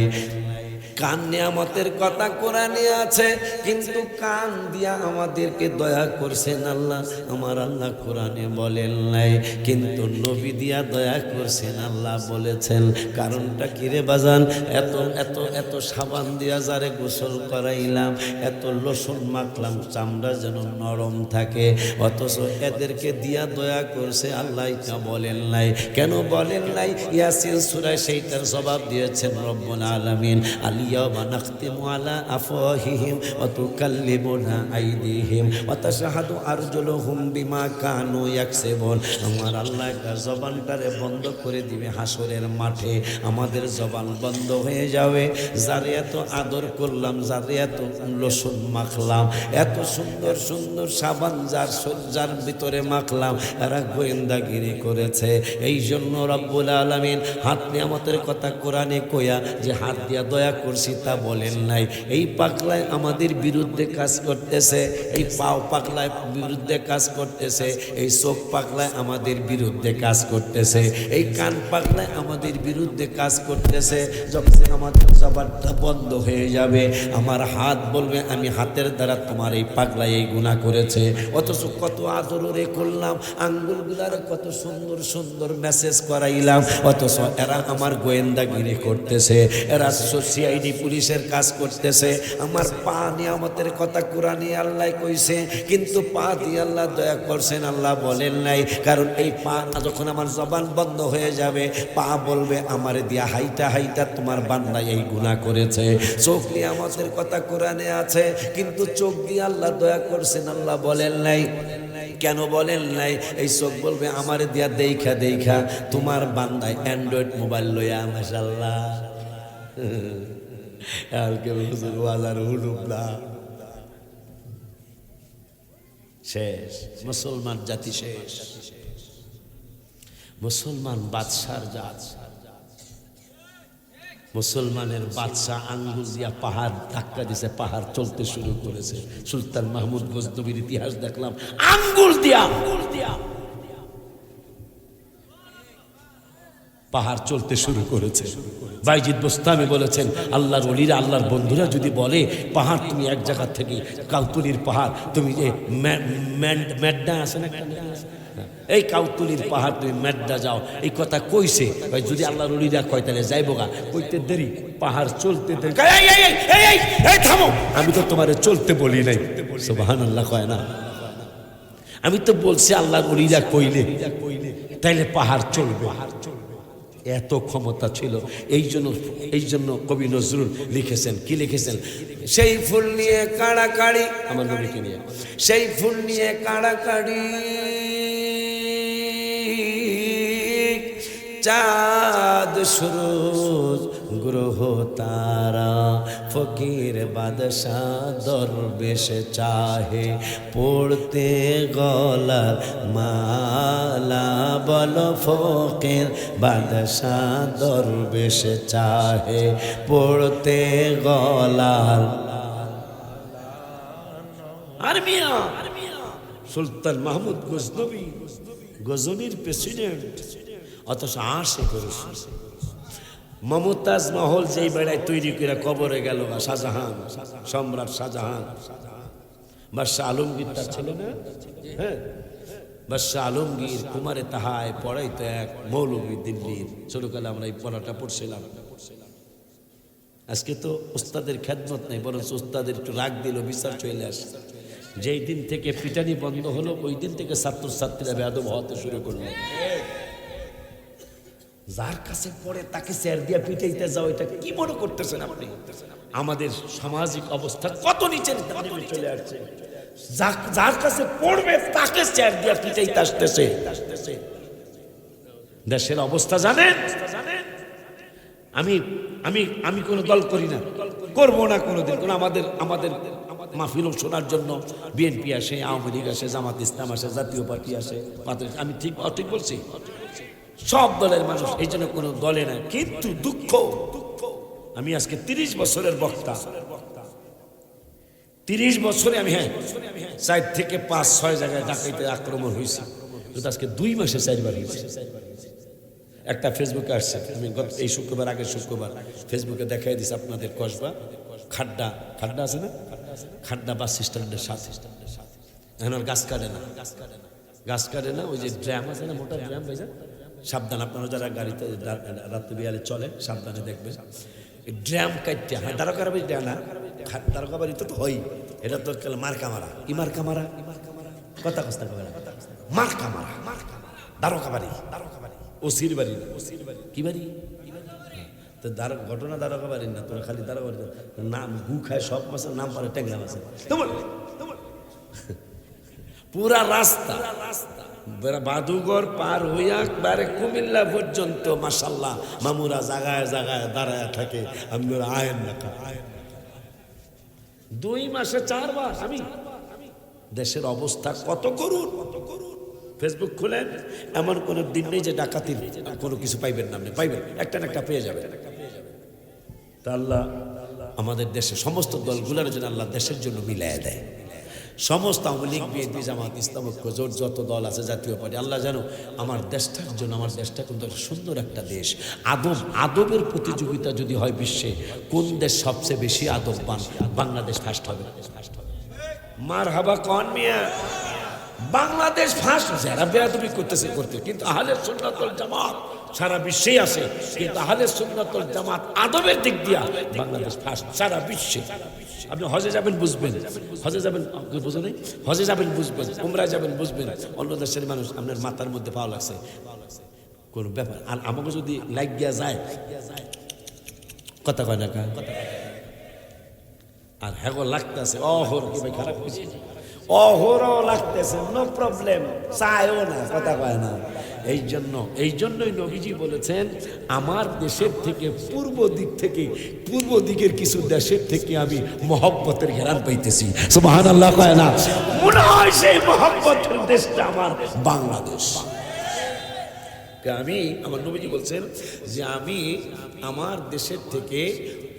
কান নিয়ামতের কথা কোরআনে আছে, কিন্তু কান দিয়া আমাদেরকে দয়া করছেন আল্লাহ, আমার আল্লাহ কোরআনে বলেন নাই। কিন্তু নবী দিয়া দয়া করছেন আল্লাহ বলেছেন। কারণটা কি রে বাজান? এত এত এত সাবান দিয়া যারে গোসল করাইলাম, এত লোশন মাখলাম, চামড়া যেন নরম থাকে, অথচ এদেরকে দিয়া দয়া করছে আল্লাহ তা বলেন নাই। কেন বলেন নাই? ইয়াসিন সূরায় সেইটার জবাব দিয়েছেন রব্বুল আলামিন। আলিয়াওমা নাখতিমু আলা আফওয়াহিহিম ওয়া তুকাল্লিমুনা আইদিহিম ওয়া তাশহাদু আরজুলুহুম বিমা কানু ইয়াকসিবুন। আমার আল্লাহ জবানটারে বন্ধ করে দিবে হাসরের মাঠে, আমাদের জবান বন্ধ হয়ে যাবে। যারে এত আদর করলাম, যারে এত লোশন মাখলাম, এত সুন্দর সুন্দর সাবান যার ভিতরে মাখলাম, এরা গোয়েন্দাগিরি করেছে। এই জন্য রব্বুল আলামিন হাত নিয়ামতের কথা কোরআনে কইয়া যে হাত দিয়া দয়া করছি তা বলেন নাই। এই পাগলায় আমাদের বিরুদ্ধে কাজ করতেছে, এই পাও পাগলায় বিরুদ্ধে কাজ করতেছে, এই চোখ পাগলায় আমাদের বিরুদ্ধে কাজ করতেছে, এই কান পাগলায় আমাদের বিরুদ্ধে কাজ করতেছে। যখন আমাদের জবানটা বন্ধ হয়ে যাবে, আমার হাত বলবে আমি হাতের দ্বারা তোমার এই পাগলায় এই গুনাহ করেছে। অথচ কত আদরে করলাম, আঙ্গুলগুলার কত সুন্দর সুন্দর মেসেজ করাইলাম, অথচ এরা আমার গোয়েন্দাগিরি করতেছে, এরা সিআইডি পুলিশের কাজ করতেছে। আমার পা নিয়ামতের কথা কোরআনে আল্লাহ কইছে, কিন্তু পা দিয়ে আল্লাহ দয়া করছেন আল্লাহ বলেন নাই। কারণ এই পা যখন আমার জবান বন্ধ হয়ে যাবে, পা বলবে আমার দিয়া হাইটা হাইটা তোমার বান্দা এই গুনাহ করেছে। চোখ নিয়ামতের কথা কোরআনে আছে, কিন্তু চোখ দিয়ে আল্লাহ দয়া করছেন আল্লাহ বলেন নাই। কেন বলেন নাই? এই চোখ বলবে আমার দিয়া দেখা দেখা তোমার বান্দায় অ্যান্ড্রয়েড মোবাইল লইয়া মাশাআল্লাহ আর কে হুজুর ওয়াজার হুলুবলা শেষ, মুসলমান জাতি শেষ, মুসলমান বাদশার জাত। মুসলমানের বাদশাহ আঙ্গুল দিয়া পাহাড় ধাক্কা দিছে, পাহাড় চলতে শুরু করেছে। সুলতান মাহমুদ গজনবীর ইতিহাস দেখলাম, আঙ্গুল দিয়া পাহাড় চলতে শুরু করেছে। বাইজিদ বোস্তামি বলেছেন, আল্লাহর ওলিরা, আল্লাহর বন্ধুরা যদি বলে পাহাড় তুমি এক জায়গা থেকে, কাউতুলির পাহাড় তুমি যে মেড্ডা আছে না, এই কাউতুলির পাহাড় তুমি মেড্ডা যাও, এই কথা কইছে। যদি আল্লাহর ওলিরা কয় তাহলে যাইবো গা, কইতে দেরি, পাহাড় চলতে দেরি। থামো, আমি তো তোমারে চলতে বলি নাই। সুবহানাল্লাহ কয় না, আমি তো বলছি আল্লাহর ওলিরা কইলে তাইলে পাহাড় চলবে। এত ক্ষমতা ছিল। এই জন্য কবি নজরুল লিখেছেন, কি লিখেছেন? সেই ফুল নিয়ে কাড়াকাড়ি, আমার নবীকে নিয়ে, সেই ফুল নিয়ে কাড়াকাড়ি, চাঁদ সুরজ গ্রহ তারা, ফকির বাদশাহ দরবেশ চাহে পড়তে গলার মালা, বল ফকির বাদশাহ দরবেশ চাহে পড়তে গলার। আর মিয়া সুলতান মাহমুদ গজনবী, গজনীর প্রেসিডেন্ট, অথচ আসে করেছে। মমতাজ মহল যেই বেড়ায় তৈরি করে কবরে গেল শাহজাহান, সম্রাট শাহজাহান। বাদশাহ আলমগীর তার ছেলে না? হ্যাঁ, বাদশাহ আলমগীর কুমারে তাহায় পড়াইতো এক মৌলভী দিল্লির। ছোটকালে আমরা এই পড়াটা পড়ছিলাম। আজকে তো উস্তাদের খেদমত নেই, বরং উস্তাদের একটু রাগ দিল, বিচার চলে আসে। যেই দিন থেকে পিটানি বন্ধ হলো, ওই দিন থেকে ছাত্রছাত্রীরা বেয়াদব হতে শুরু করলো। যার কাছে পড়ে তাকে চেয়ার দিয়া পিটাইতে যাও, এটা কি মনে করতেছেন আপনি? আমাদের সামাজিক অবস্থা কত নিচে চলে আসছে। যার কাছে পড়বে তাকে চেয়ার দিয়া পিটাইতে আসতেছে। দেশের অবস্থা জানেন? আমি আমি আমি কোনো দল করি না, করবো না কোনোদিন। কোনো আমাদের মাহফিল শোনার জন্য বিএনপি আসে, আওয়ামী লীগ আসে, জামাত ইসলাম আসে, জাতীয় পার্টি আসে। আমি ঠিক বলছি? সব দলের মানুষ, এই জন্য কোনো দলে না। কিন্তু দুঃখ, আমি আজকে 30 বছরের বক্তা। 30 বছরে আমি 4 থেকে 5-6 জায়গায় ডাকাইতে আক্রমণ হয়েছে। কিন্তু আজকে 2 মাসে 4 বার হয়েছে। একটা ফেসবুকে আসছে, আমি এই শুক্রবার, আগের শুক্রবার ফেসবুকে দেখাই দিছি আপনাদের। কসবা খাড্ডা আছে না, খাড্ডা বাস স্ট্যান্ডের সাথে। এখন আর গাছ কাটে না, ওই যে ড্রাম আছে না, মোটা ড্রাম, ভাইজান সাবধান, আপনারা যারা গাড়িতে রাত্রে বিয়ালে চলে সাবধানে দেখবেন। ড্রাম কাটতে হয়, দ্বারকা বাড়ি দেয় না, দ্বারকা বাড়ি তো হয়, এটা তো মার্কা মারা। কি মার্কা মারা? কথা কস্তা মার্কা মারা, দ্বারকা বাড়ি, ওসির বাড়ি, কি বাড়ি? তো ঘটনা দ্বারকা বাড়ি না, তোরা খালি দ্বারকা বাড়ি নাম গু খায়, সব মাসের নাম পারে ট্যাংরা মাসে। পুরা রাস্তা বাদুগর পার হইয়া একবারে কুমিল্লা পর্যন্ত মাশাআল্লাহ মামুরা জায়গায় জায়গায় দাঁড়ায় থাকে। আপনারা আয়েন না, 2 মাসে 4 বার। আমি দেশের অবস্থা কত করুন। ফেসবুক খুলেন, এমন কোন দিন নেই যে ডাকাতির কোনো কিছু পাইবেন না। আপনি পাইবেন, একটা না একটা পেয়ে যাবেন। তা আল্লাহ আমাদের দেশে সমস্ত দলগুলোর জন্য আল্লাহ দেশের জন্য মিলাইয়া দেয়। সমস্ত আওয়ামী লীগ, বিএনপি, জামাত ইসলাম, জোট যত দল আছে, জাতীয় পার্টি, আল্লাহ জানো আমার দেশটার জন্য, আমার দেশটা কিন্তু সুন্দর একটা দেশ। আদবের প্রতিযোগিতা যদি হয় বিশ্বে, কোন দেশ সবচেয়ে বেশি আদববান? বাংলাদেশ ফার্স্ট হবে। মারহাবা কোন মিয়া? বাংলাদেশ ফার্স্ট। যারা বেয়াদবি করতেছে করতে, কিন্তু আহলে সুন্নাত ওয়াল জামাত সারা বিশ্বেই আছে। কিন্তু আহলে সুন্নাত ওয়াল জামাত আদবের দিক দিয়া বাংলাদেশ ফার্স্ট সারা বিশ্বে। আপনি হজে যাবেন বুঝবেন, হজে যাবেন বুঝে নেই, হজে যাবেন বুঝবেন, উমরায় যাবেন বুঝবেন। অন্য দেশের মানুষ আপনার মাথার মধ্যে পাওয়া লাগছে কোন ব্যাপার। আর আমাকে যদি লাগিয়া যায়, কথা কয় না, আর হ্যাঁ লাগতেছে অহর, কি ভাই খারাপ কিছু অহরও লাগতেছে, নো প্রবলেম, চায়ও না, কথা কয় না। এই জন্যই নবীজি বলেছেন, আমার দেশের থেকে পূর্ব দিকের কিছু দেশের থেকে আমি মহব্বতের ঘেরান পাইতেছি। সুবহানাল্লাহ কয় না? মনে হয় সেই মহব্বতের দেশটা আমার বাংলাদেশ। আমি আমার নবীজি বলছেন যে আমি আমার দেশের থেকে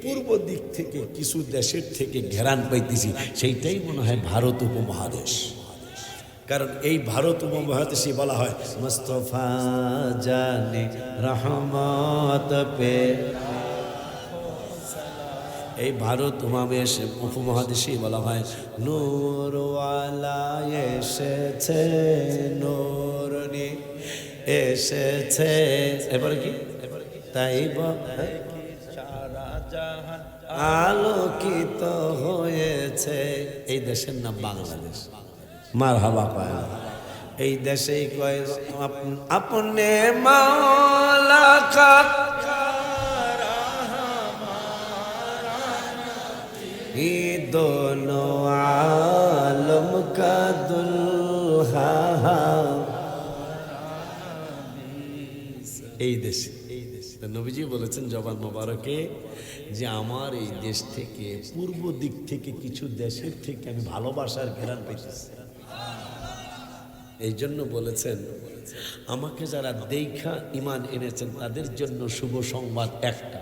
পূর্ব দিক থেকে কিছু দেশের থেকে ঘেরান পাইতেছি, সেইটাই মনে হয় ভারত উপমহাদেশ। কারণ এই ভারত উপমহাদেশে বলা হয় মুস্তফা জানে রহমত পে, এই ভারত উপমহাদেশে বলা হয় নূরওয়ালা এসেছে, নূর নিয়ে এসেছে। এবার কি তাই সারা জাহান আলোকিত হয়েছে। এই দেশের নাম বাংলাদেশ। মারহাবা পায় এই দেশেই কয় আপনি মাওলা কা दोनों आलम का दुल्हा। এই দেশে নবীজি বলেছেন জবান মোবারকে যে আমার এই দেশ থেকে পূর্ব দিক থেকে কিছু দেশের থেকে আমি ভালোবাসার ঘেরান পেয়েছি। এই জন্য বলেছেন আমাকে যারা দেখা ঈমান এনেছেন তাদের জন্য শুভ সংবাদ একটা।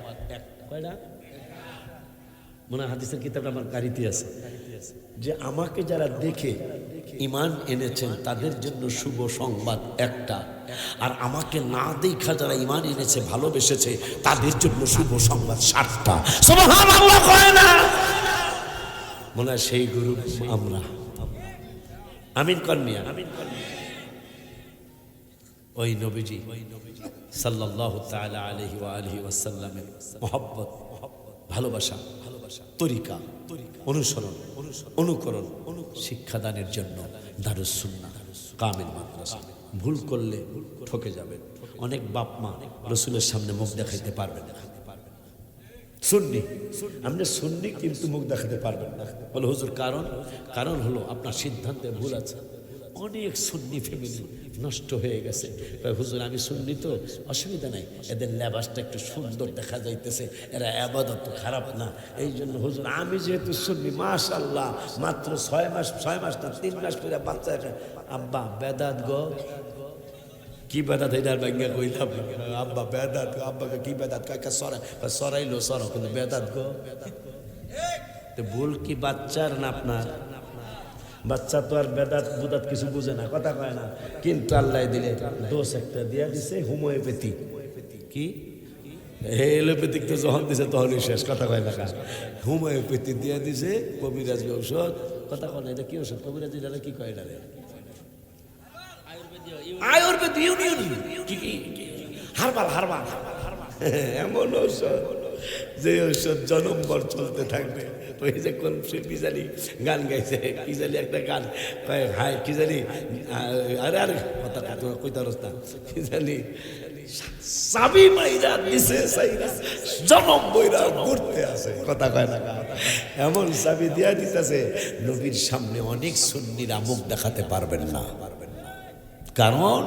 কয়টা? মনে হয় হাদিসের কিতাবটা আমার গাড়িতে আছে যে আমাকে যারা দেখে ঈমান এনেছেন তাদের জন্য শুভ সংবাদ একটা, আর আমাকে না দেখা যারা ঈমান এনেছে ভালোবেসেছে তাদের জন্য শুভ সংবাদ 7টা। সুবহানাল্লাহ কয় না? মনে হয় সেই গুরু আমরা। আমিন কর্মিয়া। ওই নবীজি সাল্লাল্লাহু তাআলা আলাইহি ওয়া আলিহি ওয়াসাল্লামের মহব্বত, ভালোবাসা, তরিকা, অনুসরণ, অনুকরণ, শিক্ষাদানের জন্য দারুস সুন্নাহ কামিল মাদ্রাসা। ভুল করলে ঠকে যাবেন। অনেক বাপ মা রসুলের সামনে মুখ দেখাইতে পারবেন না। সুন্নি আপনি সুন্নি কিন্তু মুখ দেখাতে পারবেন না। বলে হুজুর কারণ হলো আপনার সিদ্ধান্তে ভুল আছে। অনেক সুন্নি ফ্যামিলি নষ্ট হয়ে গেছে। হুজুর আমি সুন্নি তো অসুবিধা নাই, এদের লেবাসটা একটু সুন্দর দেখা যাইতেছে, এরা ইবাদত খারাপ না, এই জন্য হুজুর আমি যেহেতু সুন্নি মাশাআল্লাহ মাত্র 6 মাস না 3 মাস করে বাচ্চা আব্বা বেদাত গো। কি বেদাত? এটার ব্যাঙ্গা কইলাম আব্বা বেদাত, আব্বাকে কি বেদাত? কাকা সরাইলো সর, কিন্তু বেদাত গো। তো ভুল কি বাচ্চার না আপনার? বাচ্চা তো আর বেদাত বুদাত কিছু বুঝে না, কথা কয় না, কিন্তু আল্লাহ দিলে দোষ একটা দিয়া দিছে হোমিওপ্যাথি। কি এলোপ্যাথিক তো যখন দিছে তখনই শেষ, কথা কয় না। হোমিওপ্যাথি দিয়া দিছে, কবিরাজ ঔষধ, কথা কয় না। এটা কি ওষুধ? কবিরাজ এটা কি কয়? এটা আয়ুর্বেদ ইউনিয়ন হারবাল এমন ঔষধ যে ঔষধ জনমভর চলতে থাকবে। ওই যে কোন শিল্পী জানি গান গাইছে, কি জানি একটা গান কয় হাই কি জানি, আরে কথা কইতার না, কি জানি চাবি মাইরা দিছে সাইরা জনম বইরা ঘুরতে আছে, কথা কয় না। এমন চাবি দিয়া দিতেছে নবীর সামনে অনেক সুন্নিরা মুখ দেখাতে পারবেন না। কারণ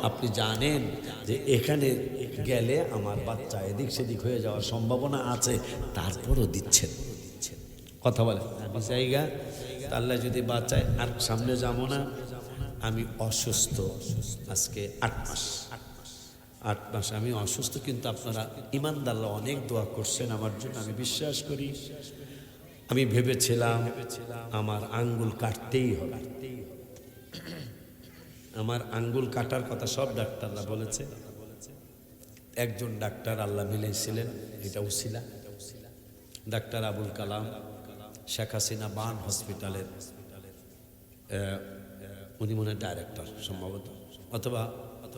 আপনি জানেন যে এখানে গেলে আমার বাচ্চা এদিক সেদিক হয়ে যাওয়ার সম্ভাবনা আছে, তারপরও দিচ্ছেন। কথা বলে আমি জায়গা আল্লাহ যদি বাঁচায় আর সামনে যাবো না। আমি অসুস্থ আজকে 8 মাস আমি অসুস্থ, কিন্তু আপনারা ইমানদাররা অনেক দোয়া করছেন আমার জন্য, আমি বিশ্বাস করি। আমি ভেবেছিলাম আমার আঙ্গুল কাটতেই হবে, আমার আঙ্গুল কাটার কথা সব ডাক্তাররা বলেছে। একজন ডাক্তার আল্লাহ মিলেছিলেন, এটা উসিলা, ডাক্তার আবুল কালাম, শেখ হাসিনা বান হসপিটালের উনি মনে হয় ডাইরেক্টর সম্ভবত, অথবা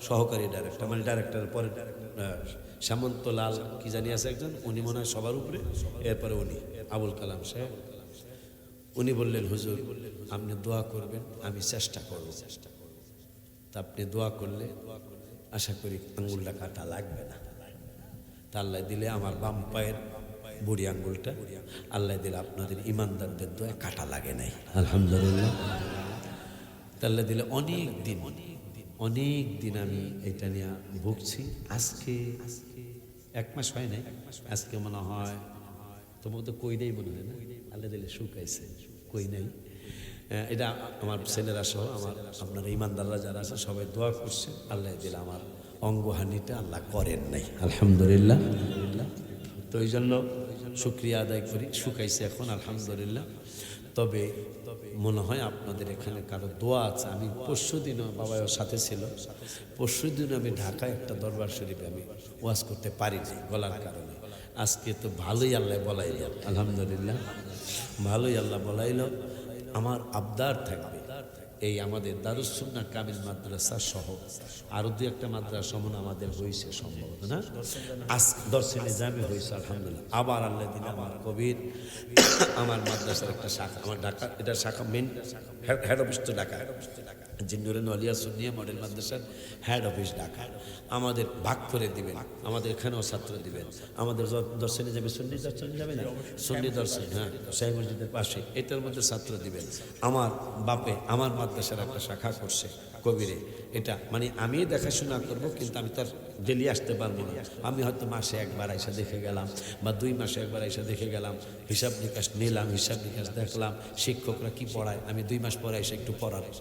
সহকারী ডাইরেক্টর, মানে ডাইরেক্টরের পরে সামন্তলাল কি জানি আছে একজন, উনি মনে হয় সবার উপরে, এরপরে উনি আবুল কালাম সাহেব। উনি বললেন হুজুর আপনি দোয়া করবেন, আমি চেষ্টা করব। তা আপনি দোয়া করলে আশা করি আঙ্গুলটা কাটা লাগবে না। তা আল্লাহ দিলে আমার বাম পায়ের বুড়ি আঙ্গুলটা আল্লাহ দিলে আপনাদের ইমানদারদের দোয়া কাটা লাগে নাই, আলহামদুলিল্লাহ। আল্লাহ দিলে অনেক দিন আমি এটা নিয়ে ভুগছি। আজকে 1 মাস হয় নাই, আজকে মনে হয় তোমাকে তো কই নাই মনে হয় না, আল্লাহ দিলে শুকাইছে, কই নাই। এটা আমার ছেলেরা সহ আপনারা ইমানদাররা যারা আছে সবাই দোয়া করছে, আল্লাহ দিলে আমার অঙ্গহানিটা আল্লাহ করেন নাই, আলহামদুলিল্লাহ। তো এই জন্য শুক্রিয়া আদায় করি, শুকাইছে এখন আলহামদুলিল্লাহ। তবে মনে হয় আপনাদের এখানে কারো দোয়া আছে। আমি পরশুদিনও বাবার সাথে ছিল, পরশুদিনও আমি ঢাকায় একটা দরবার শরীফে আমি ওয়াজ করতে পারিনি গলার কারণে। আজকে তো ভালোই আল্লাহ বলাইল, আলহামদুলিল্লাহ ভালোই আল্লাহ বলাইল। আমার আবদার থাকবে এই আমাদের দারুস সুন্নাহ কামিল মাদ্রাসা সহ আরো দু একটা মাদ্রাসা মনে আমাদের হয়েছে সম্ভবত, না আজ দর্শে নিজামে হয়েছে আলহামদুলিল্লাহ। আবার আল্লাহ দিন আমার কবির আমার মাদ্রাসার একটা শাখা, আমার ঢাকা এটা শাখা মেন হেড অফিস তো ঢাকা, জিন্নুরে নলিয়া সুন্নিয়া মডেল মাদ্রাসার হেড অফিস ঢাকা। আমাদের ভাগ করে দিবেন, আমাদের এখানেও ছাত্র দিবেন। আমাদের দর্শনে যাবে সুন্নি দর্শনে যাবে না, সুন্নি দর্শন, হ্যাঁ শাহী মসজিদের পাশে, এটার মধ্যে ছাত্র দিবেন। আমার বাপে আমার মাদ্রাসার একটা শাখা করছে কবিরে, এটা মানে আমি দেখাশোনা করব, কিন্তু আমি তার ডেলি আসতে পারবো না। আমি হয়তো মাসে একবার এসে দেখে গেলাম বা 2 মাসে একবার এসে দেখে গেলাম, হিসাব নিকাশ নিলাম, হিসাব নিকাশ দেখলাম, শিক্ষকরা কি পড়ায় আমি 2 মাস পরে এসে একটু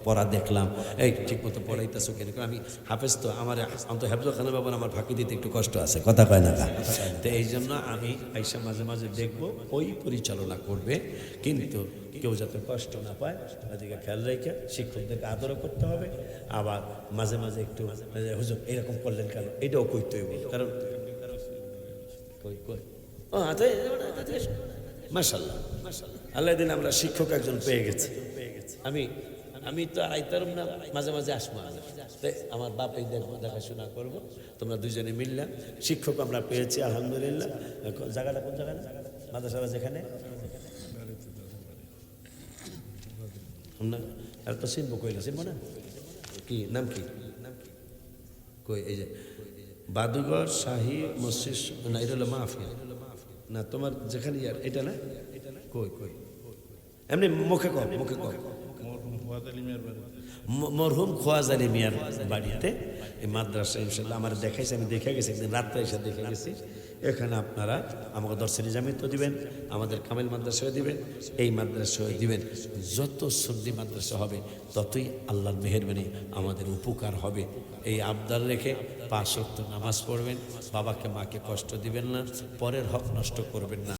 পড়া দেখলাম, এই ঠিক মতো পড়াইতেছো কেন, আমি হাফেজ তো আমার অন্ত হেফজখানা ব্যাপার আমার ফাঁকি দিতে একটু কষ্ট আছে, কথা কয় না। তো এই জন্য আমি আইসা মাঝে মাঝে দেখবো, ওই পরিচালনা করবে, কিন্তু কেউ যাতে কষ্ট না পায় এদিকে খেয়াল রেখে শিক্ষকদেরকে আদরও করতে হবে। আবার মাঝে মাঝে একটু হুজুর এরকম করলেন কেন, এটাও কইতে হইব, কারণ মাশাআল্লাহ আল্লাহ দিন আমরা শিক্ষক একজন পেয়ে গেছি। আমি তো আইতারম না, মাঝে মাঝে আসবো, আমার বাপ এই দেখাশোনা করবো, তোমরা দুজনে মিললাম। শিক্ষক আমরা পেয়েছি আলহামদুলিল্লাহ। জায়গাটা কোন জায়গা, মাদ্রাসা যেখানে আর তো চিনবো, কইলে চিনবো না, কি নাম কি কই, এই যে বাদুঘর শাহী মসজিদ, না এটা হলো মাহফিল, না তোমার যেখানে ইয়ার এটা না, কই কই এমনি মুখে কম, মুখে কম। মরহুম খোয়াজ আলী মিয়ার বাড়িতে এই মাদ্রাসা ইনশাল্লাহ আমার দেখাইছে, আমি দেখে গেছি, একদিন রাত্রে এসে দেখে গেছি। এখানে আপনারা আমাকে দর্শে নিজামিত্ব দিবেন, আমাদের কামেল মাদ্রাসায় দিবেন, এই মাদ্রাসায় দিবেন। যত সুন্নি মাদ্রাসা হবে ততই আল্লাহর মেহেরবানি আমাদের উপকার হবে। এই আবদার রেখে 5 ওয়াক্ত নামাজ পড়বেন, বাবাকে মাকে কষ্ট দিবেন না, পরের হক নষ্ট করবেন না।